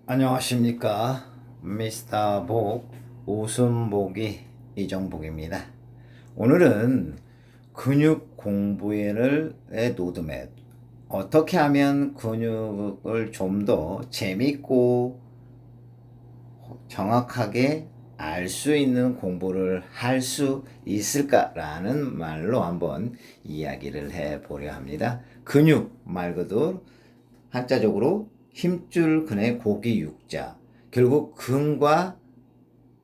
안녕하십니까. 미스터 복, 웃음보기 이정복입니다. 오늘은 근육 공부의 로드맵, 어떻게 하면 근육을 좀 더 재밌고 정확하게 알 수 있는 공부를 할 수 있을까라는 말로 한번 이야기를 해보려 합니다. 근육 말 그대로 한자적으로 힘줄 근의 고기 육자. 결국 근과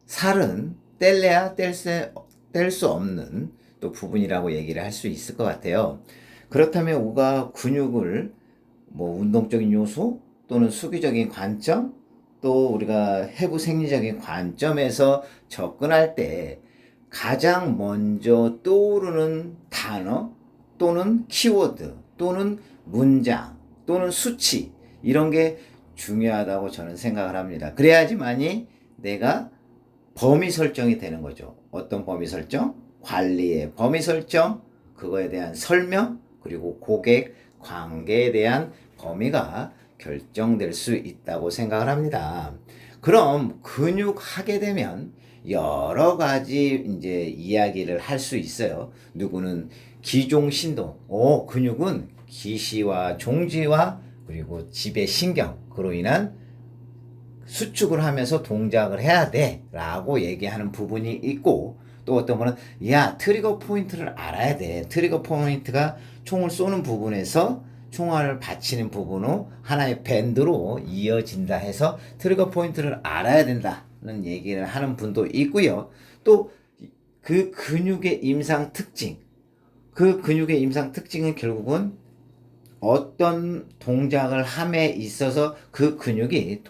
살은 뗄래야 뗄 수 없는 또 부분이라고 얘기를 할 수 있을 것 같아요. 그렇다면 우리가 근육을 뭐 운동적인 요소 또는 수기적인 관점 또 우리가 해부 생리적인 관점에서 접근할 때 가장 먼저 떠오르는 단어 또는 키워드 또는 문장 또는 수치 이런 게 중요하다고 저는 생각을 합니다. 그래야지만이 내가 범위 설정이 되는 거죠. 어떤 범위 설정? 관리의 범위 설정, 그거에 대한 설명, 그리고 고객 관계에 대한 범위가 결정될 수 있다고 생각을 합니다. 그럼 근육 하게 되면 여러 가지 이제 이야기를 할 수 있어요. 누구는 기종신동, 근육은 기시와 종지와 그리고 지배 신경, 그로 인한 수축을 하면서 동작을 해야 돼 라고 얘기하는 부분이 있고, 또 어떤 분은 야 트리거 포인트를 알아야 돼. 트리거 포인트가 총을 쏘는 부분에서 총알을 받치는 부분으로 하나의 밴드로 이어진다 해서 트리거 포인트를 알아야 된다는 얘기를 하는 분도 있고요. 또 그 근육의 임상 특징, 그 근육의 임상 특징은 결국은 어떤 동작을 함에 있어서 그 근육이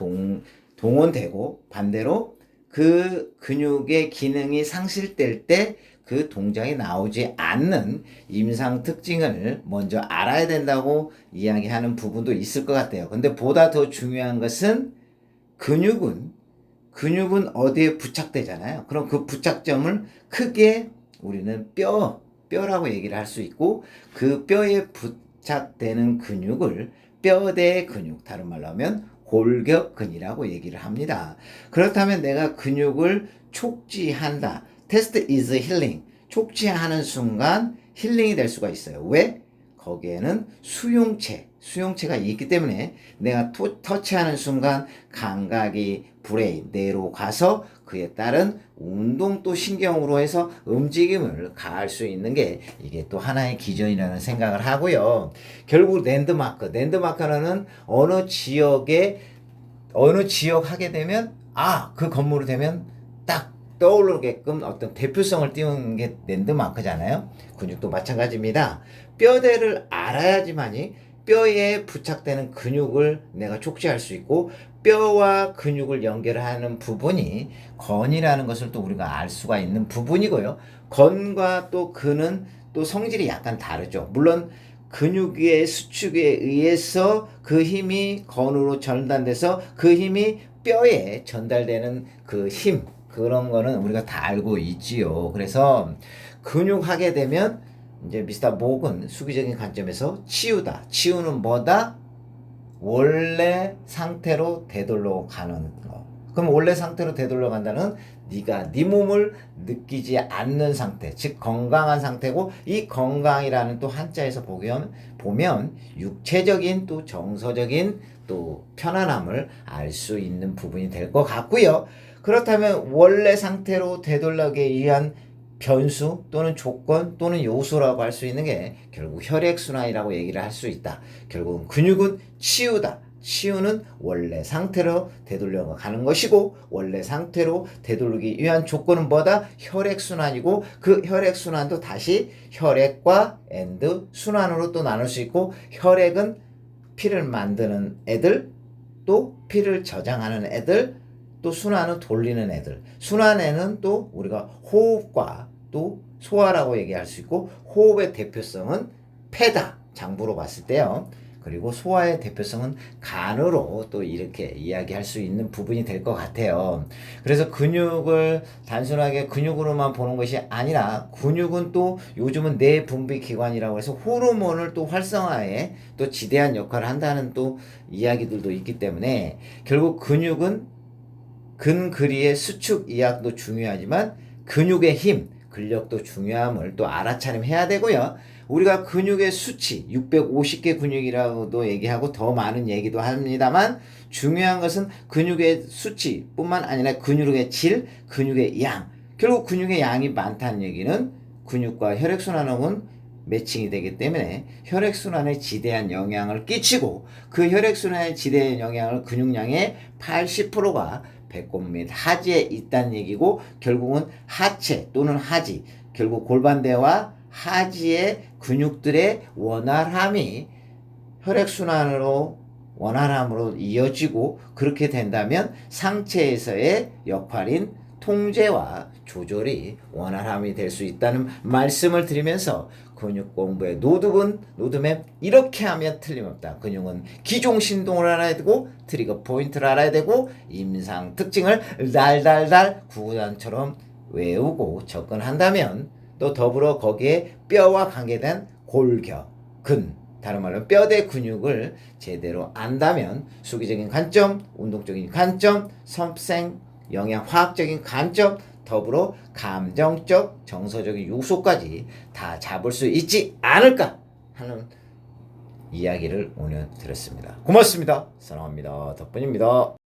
동원되고 반대로 그 근육의 기능이 상실될 때 그 동작이 나오지 않는 임상 특징을 먼저 알아야 된다고 이야기하는 부분도 있을 것 같아요. 근데 보다 더 중요한 것은 근육은 어디에 부착되잖아요. 그럼 그 부착점을 크게 우리는 뼈라고 얘기를 할 수 있고, 그 뼈에 부착되는 근육을 뼈대 근육, 다른 말로 하면 골격근이라고 얘기를 합니다. 그렇다면 내가 근육을 촉지한다. 테스트 is healing. 촉지하는 순간 힐링이 될 수가 있어요. 왜? 거기에는 수용체가 있기 때문에 내가 터치하는 순간 감각이 브레인, 뇌로 가서 그에 따른 운동 또 신경으로 해서 움직임을 가할 수 있는 게 이게 또 하나의 기전이라는 생각을 하고요. 결국 랜드마크는 어느 지역 하게 되면 그 건물이 되면 딱 떠오르게끔 어떤 대표성을 띄우는 게 랜드마크잖아요. 근육도 마찬가지입니다. 뼈대를 알아야지만이 뼈에 부착되는 근육을 내가 촉지할 수 있고, 뼈와 근육을 연결하는 부분이 건이라는 것을 또 우리가 알 수가 있는 부분이고요. 건과 또 근은 또 성질이 약간 다르죠. 물론 근육의 수축에 의해서 그 힘이 건으로 전달돼서 그 힘이 뼈에 전달되는 그 힘, 그런 거는 우리가 다 알고 있지요. 그래서 근육 하게 되면 이제 미스터 목은 수기적인 관점에서 치유다. 치유는 뭐다? 원래 상태로 되돌려 가는 거. 그럼 원래 상태로 되돌려 간다는 네가 네 몸을 느끼지 않는 상태, 즉 건강한 상태고, 이 건강이라는 또 한자에서 보면 육체적인 또 정서적인 또 편안함을 알 수 있는 부분이 될 것 같고요. 그렇다면 원래 상태로 되돌려기 위한 변수 또는 조건 또는 요소라고 할 수 있는 게 결국 혈액순환이라고 얘기를 할 수 있다. 결국은 근육은 치유다. 치유는 원래 상태로 되돌려 가는 것이고, 원래 상태로 되돌리기 위한 조건은 뭐다? 혈액순환이고, 그 혈액순환도 다시 혈액과 엔드 순환으로 또 나눌 수 있고, 혈액은 피를 만드는 애들, 또 피를 저장하는 애들, 또 순환은 돌리는 애들. 순환에는 또 우리가 호흡과 또 소화라고 얘기할 수 있고, 호흡의 대표성은 폐다. 장부로 봤을 때요. 그리고 소화의 대표성은 간으로 또 이렇게 이야기할 수 있는 부분이 될 것 같아요. 그래서 근육을 단순하게 근육으로만 보는 것이 아니라 근육은 또 요즘은 뇌분비 기관이라고 해서 호르몬을 또 활성화에 또 지대한 역할을 한다는 또 이야기들도 있기 때문에 결국 근육은 근그리의 수축 이학도 중요하지만 근육의 힘, 근력도 중요함을 또 알아차림해야 되고요. 우리가 근육의 수치 650개 근육이라고도 얘기하고 더 많은 얘기도 합니다만 중요한 것은 근육의 수치뿐만 아니라 근육의 질, 근육의 양. 결국 근육의 양이 많다는 얘기는 근육과 혈액순환은 매칭이 되기 때문에 혈액순환에 지대한 영향을 끼치고 그 혈액순환에 지대한 영향을 근육량의 80%가 배꼽 및 하지에 있다는 얘기고 결국은 하체 또는 하지 결국 골반대와 하지의 근육들의 원활함이 혈액순환으로 원활함으로 이어지고 그렇게 된다면 상체에서의 역할인 통제와 조절이 원활함이 될 수 있다는 말씀을 드리면서 근육 공부의 노드맵 이렇게 하면 틀림없다. 근육은 기종 신동을 알아야 되고 트리거 포인트를 알아야 되고 임상 특징을 달달달 구구단처럼 외우고 접근한다면 또 더불어 거기에 뼈와 관계된 골격, 근 다른 말로 뼈대 근육을 제대로 안다면 수기적인 관점, 운동적인 관점, 섬생, 영양 화학적인 관점, 더불어 감정적, 정서적인 요소까지 다 잡을 수 있지 않을까 하는 이야기를 오늘 드렸습니다. 고맙습니다. 사랑합니다. 덕분입니다.